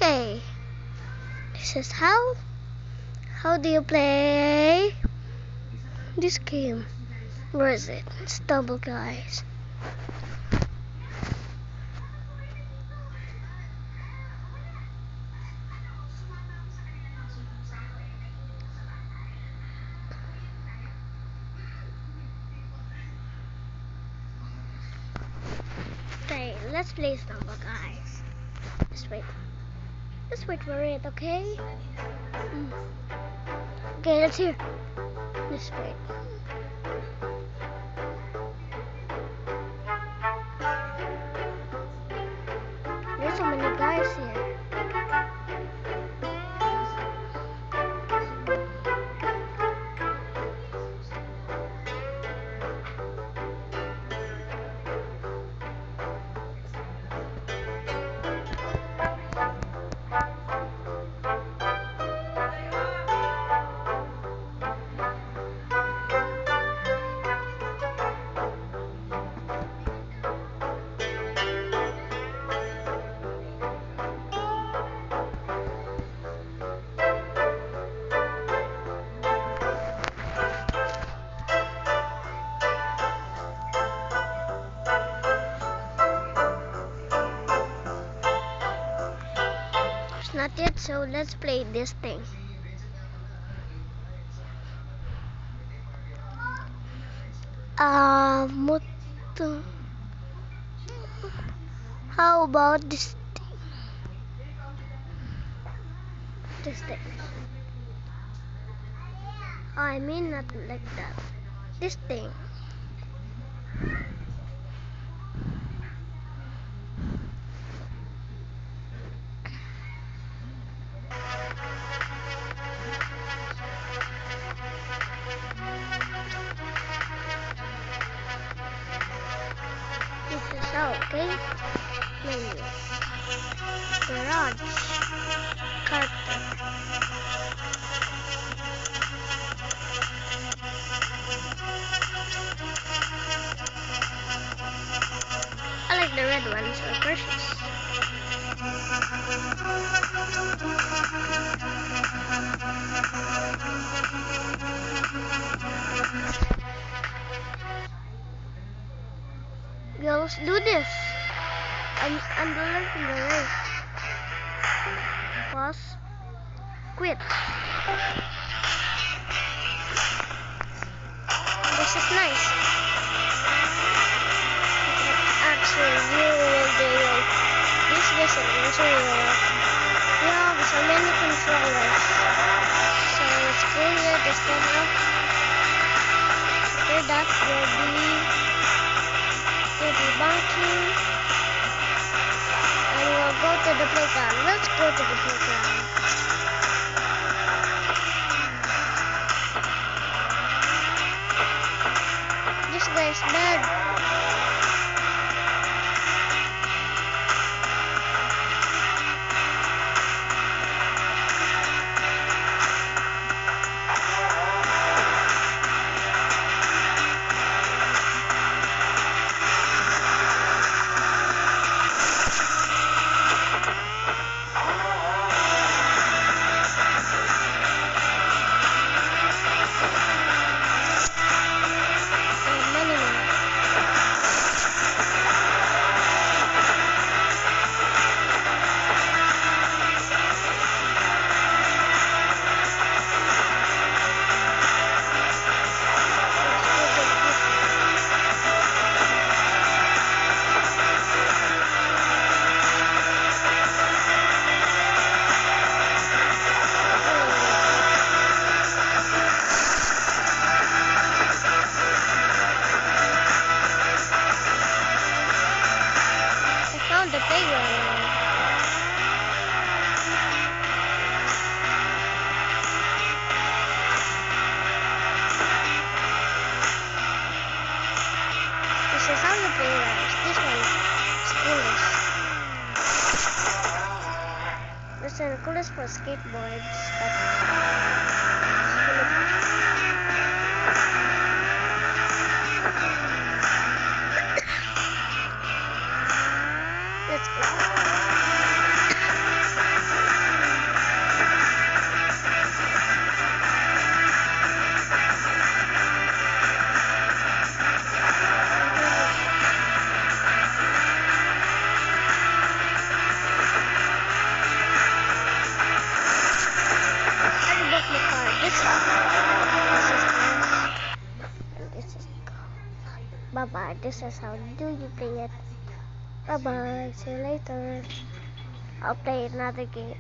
Okay, this is how do you play this game? Where is it? It's double, guys. Okay, let's play Stumble, guys. Just wait. Just wait for it, okay? Okay, let's hear. Just wait. There's so many guys here. It's not yet, so let's play this thing. What the- How about this thing? This thing. I mean, not like that. This thing. This is how, okay? Menu. Garage. Carpet. I like the red ones or precious. Yeah, let's do this. I'm the left in the race. Pause. Quit. This is nice. Actually, you will do this adventure. You have so many controllers. So it's cool here to stand up. After that, you'll be bunking. And we'll go to the playground. Let's go to the playground. This guy's dead. The playground. This is how the playground. This one is coolest. This one coolest for skateboards. Let's go. And this is go. Bye bye. This is how do you play it. Bye bye. See you later. I'll play another game.